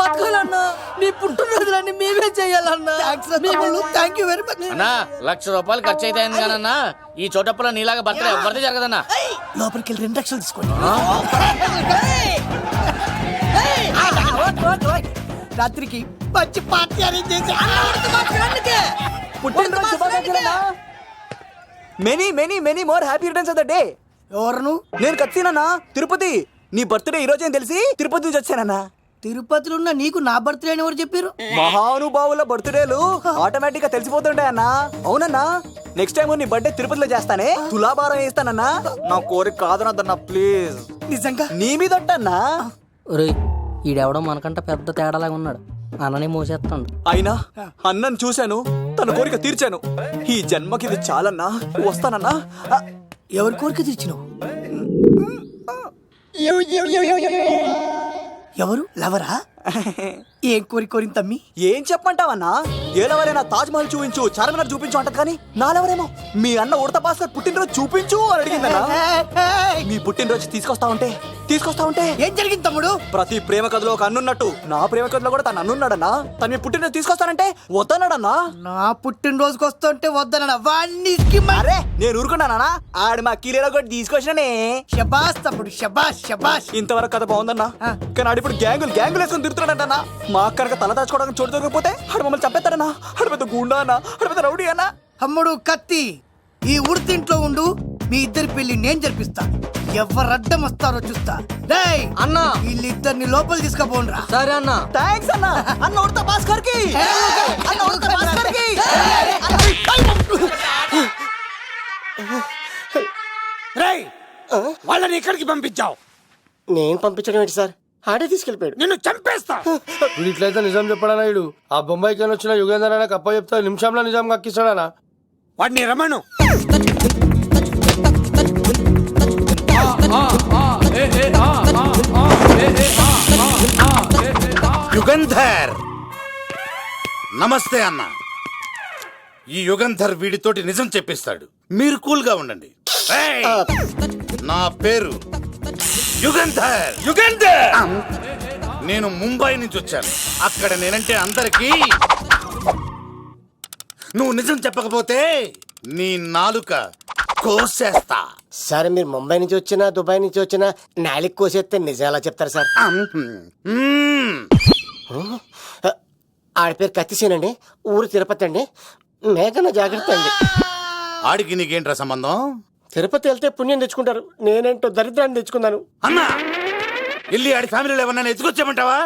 బతకాలన్నా. నీ పుట్టినరోజులన్నీ మేమే చెయ్యాలన్నా. థ్యాంక్ యూ వెరీ మచ్ అన్నా. 1,00,000 రూపాయలు ఖర్చు అయితే అయింది కానన్నా, ఈ చోటప్పులో నీలాగా బర్త్డే ఎవరిది జరగదన్నా. లోపలికి వెళ్ళి 2 లక్షలు తీసుకోండి. రాత్రికి మంచి పార్టీ అరేంజ్ చేసి పుట్టినరోజు శుభాకాంక్షలన్నా. Many many many more happy returns of the day. ఎవరు? నేను కత్తినన్నా, తిరుపతి. నీ బర్త్డే ఈ రోజే తెలిసి తిరుపతి నుంచి వచ్చానన్నా. తిరుపతిలో ఉన్న నీకు నా బర్త్డే అని ఎవరు చెప్పారు? మహానుభావుల బర్త్డేలు ఆటోమేటిక్ గా తెలిసిపోతుంటాయన్నా. అవునన్నా, నెక్స్ట్ టైం నీ బర్త్డే తిరుపతిలో చేస్తానే, తులాభారం వేస్తానన్నా. నా కోరిక కాదనద్దన్నా ప్లీజ్. నిజంగా నీ మీద అన్నా. ఈడెవడో మనకంట పెద్ద తేడాలాగా ఉన్నాడు. అన్నని మోసేస్తాడు. అయినా అన్నను చూశాను, తన కోరిక తీర్చాను. ఈ జన్మకి ఇది చాలన్నా. వస్తానన్నా. ఎవరి కోరిక తీర్చినావు? ఎవరు? లవరా? ఏం కోరిక కోరింది తమ్మి? ఏం చెప్పంటావన్నా? ఏలవరైనా తాజ్ మహల్ చూపించు, చార్మినార్ చూపించు అంటది కానీ నాలెవరేమో మీ అన్న ఉడత భాస్కర్ పుట్టినరోజు చూపించు అని అడిగిందన్నా. మీ పుట్టినరోజు తీసుకొస్తా ఉంటే ఏం జరిగింది తమ్ముడు? ప్రతి ప్రేమ కథలో ఒక అన్నున్నట్టు నా ప్రేమ కథలో కూడా తను అన్నున్నాడన్నా. తను మీ పుట్టినరోజు తీసుకొస్తానంటే వద్దన్నాడన్నా. నా పుట్టినరోజుకి వస్తుంటే వద్దన వాడిని. అరే నేను ఊరుకున్నానా? ఆడు మా కీలేలో కూడా తీసుకొచ్చిననే. శబాష్ తమ్ముడు, శబాష్ శబాష్. ఇంతవరకు కథ బాగుందన్నా, కానీ ఆడిప్పుడు గ్యాంగులు వేసుకొని తిరుగుతున్నాడంటన్నా. మా అక్కడికి తల దాచుకోవడానికి చోటు దొరకపోతే ఆడు మమ్మల్ని చంపేస్తాడన్నా. ఆడు పెద్ద గుండా అన్నా, ఆడు పెద్ద రౌడీ అన్నా. తమ్ముడు కత్తి, ఈ ఉడితింట్లో ఉండు. మీ ఇద్దరి పెళ్లి నేను జరిపిస్తా. ఎవరు అడ్డం వస్తారో చూస్తా. డేయ్ అన్న, వీళ్ళిద్దరిని లోపల తీసుకుపోండ్రా. సరే అన్న. థాంక్స్ అన్నా. అన్న ఉడత భాస్కర్ కి. రేయ్, వాళ్ళని ఎక్కడికి పంపించావు? నేను పంపించడం ఏంటి సార్? ఆడే తీసుకెళ్ళిపోయాడు. నిన్ను చంపేస్తా. వీడు ఇట్లయితే నిజం చెప్పడానా? వీడు ఆ బొంబాయికి వచ్చిన యుగేందర్ అన్న కప్ప చెప్తా నిమిషంలో నిజం కక్కిస్తాడానా? వాడిని రమణు. యుగంధర్, నమస్తే అన్న. ఈ యుగంధర్ వీడితోటి నిజం చెప్పిస్తాడు, మీరు కూల్ గా ఉండండి. ఏయ్, నా పేరు యుగంధర్. నేను ముంబై నుంచి వచ్చాను. అక్కడ నేనంటే అందరికీ. నువ్వు నిజం చెప్పకపోతే నీ నాలుక కోసేస్తా. సార్ మీరు ముంబై నుంచి వచ్చినా దుబాయ్ నుంచి వచ్చినా నాలిక్ కోసేస్తే నిజం ఎలా చెప్తారు సార్? ఆడి పేరు కత్తిసేనండి, ఊరు తిరుపతి అండి. మేఘన జాగ్రత్త అండి. ఆడికి నీకేంట్రా సంబంధం? తిరుపతి వెళ్తే పుణ్యం తెచ్చుకుంటారు, నేనేంటో దరిద్రాన్ని తెచ్చుకున్నాను. అన్నా, వెళ్ళి ఆడి ఫ్యామిలీలో ఎవరన్నా ఎత్తుకొచ్చామంటావా?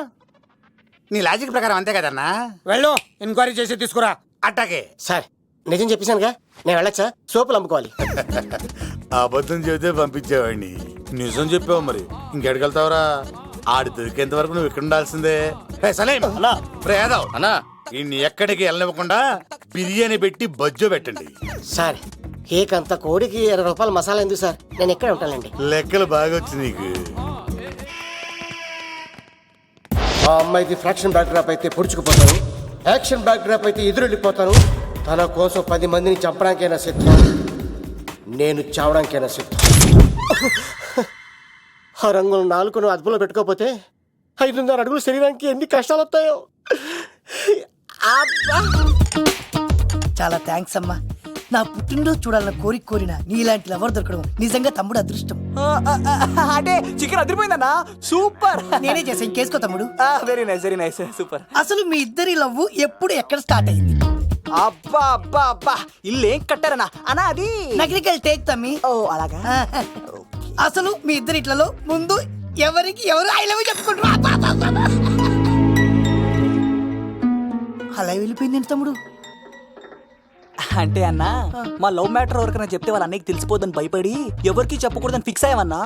నీ లాజిక్ ప్రకారం అంతే కదన్నా. వెళ్ళు, ఎంక్వైరీ చేసి తీసుకురా. అట్టాకే. సార్ నిజం చెప్పేశానుగా, నేను వెళ్ళచ్చా? సోపులు అమ్ముకోవాలి. అబద్ధం చెబితే పంపించేవాడిని, నిజం చెప్పావు మరి ఇంకెడగలుగుతావరా? ఆడి దొరికేంత వరకు నువ్వు ఇక్కడ ఉండాల్సిందే. అన్నా, ఇన్ని ఎక్కడికి వెళ్ళనివ్వకుండా బిర్యానీ పెట్టి బజ్జో పెట్టండి. సార్ కేకంత కోడికి 20 రూపాయలు మసాలా ఎందుకు సార్? నేను ఎక్కడ ఉంటానండి. లెక్కలు బాగా వచ్చి నీకు. ఆ అమ్మాయిది ఫ్రాక్షన్ బ్యాక్ డ్రాప్ అయితే పొడుచుకుపోతాను, యాక్షన్ బ్యాక్ డ్రాప్ అయితే ఎదురెళ్ళిపోతాను. తన కోసం 10 మందిని చంపడానికైనా సిద్ధం, నేను చావడానికైనా సిద్ధం. ఆ రంగులు 4 అదుపులో పెట్టుకోకపోతే 5.5 అడుగులు శరీరానికి ఎన్ని కష్టాలు వస్తాయో. చాలా థ్యాంక్స్ అమ్మా. నా పుట్టినరోజు చూడాలన్న కోరిక కోరిన నీలాంటి లవర్ దొరకడం నిజంగా తమ్ముడు అదృష్టం. అంటే చికెన్ అదిరిపోయిందన్నా. సూపర్. నేనే చేసా, ఇంకేసుకో తమ్ముడు. Very nice, very nice, super. అసలు మీ ఇద్దరి లవ్ ఎప్పుడు ఎక్కడ స్టార్ట్ అయింది? అబ్బా అబ్బా అబ్బా, ఇల్లు ఏం కట్టారన్నా అన్నా? అది నగరికల్ టేక్ తమ్మి. ఓ అలాగా. అసలు మీ ఇద్దరి ఇట్లలో ముందు ఎవరికి ఎవరు ఐ లవ్ చెప్పుకుంటారు? అలా వెళ్ళిపోయింది తమ్ముడు. అంటే అన్నా, మా లవ్ మ్యాటర్ ఎవరికైనా చెప్తే వాళ్ళ అన్నయ్యకి తెలిసిపోద్దని భయపడి ఎవరికి చెప్పకూడదని ఫిక్స్ అయ్యామన్నా.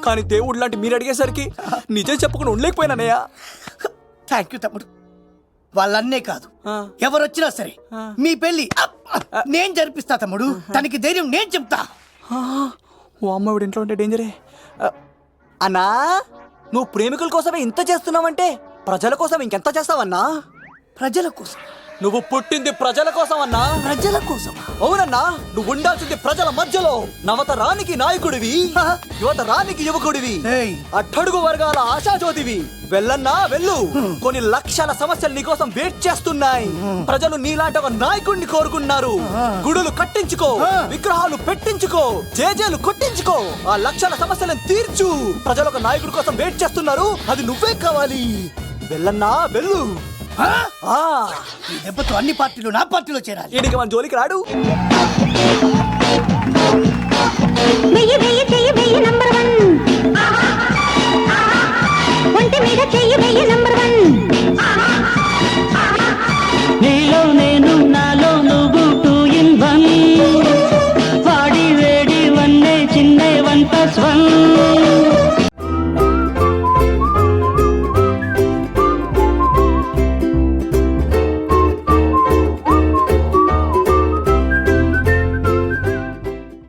కానీ దేవుడు లాంటి మీరు అడిగేసరికి నిజం చెప్పకుండా ఉండలేకపోయినానయ్య. థ్యాంక్ యూ తమ్ముడు. వాళ్ళన్నే కాదు, ఎవరొచ్చినా సరే మీ పెళ్లి నేను జరిపిస్తా తమ్ముడు. తనకి ధైర్యం నేను చెప్తా. ఓ అమ్మ, వీడి ఇంట్లో ఉంటే డేంజరే. అన్నా, నువ్వు ప్రేమికుల కోసమే ఇంత చేస్తున్నావంటే ప్రజల కోసం ఇంకెంత చేస్తావన్నా? ప్రజల కోసం నువ్వు పుట్టింది ప్రజల కోసం అన్నా. ప్రజల కోసం అవునన్నా, నువ్వు ఉండాల్సింది ప్రజల మధ్యలో. నవతరానికి నాయకుడివి, యువతరానికి యువకుడివి, ఏయ్. అట్టడుగు వర్గాల ఆశాజ్యోతివి. వెళ్ళన్నా వెళ్ళు. కొన్ని లక్షల సమస్యలు నీకోసం వెయిట్ చేస్తున్నాయి. ప్రజలు నీలాంటి ఒక నాయకుడిని కోరుకున్నారు. గుడులు కట్టించుకో, విగ్రహాలు పెట్టించుకో, జేజేలు కొట్టించుకో, ఆ లక్షల సమస్యలను తీర్చు. ప్రజలు ఒక నాయకుడి కోసం వెయిట్ చేస్తున్నారు. అది నువ్వే కావాలి. వెళ్ళన్నా వెళ్ళు. ఈ దెబ్బతో అన్ని పార్టీలు నా పార్టీలో చేరాలి. ఈయనకి మన జోలికి రాడు. వెయ్యి వెయ్యి చెయ్యి వెయ్యి నంబర్ 1 ఒంటి మీద చెయ్యి వెయ్యి నంబర్ 1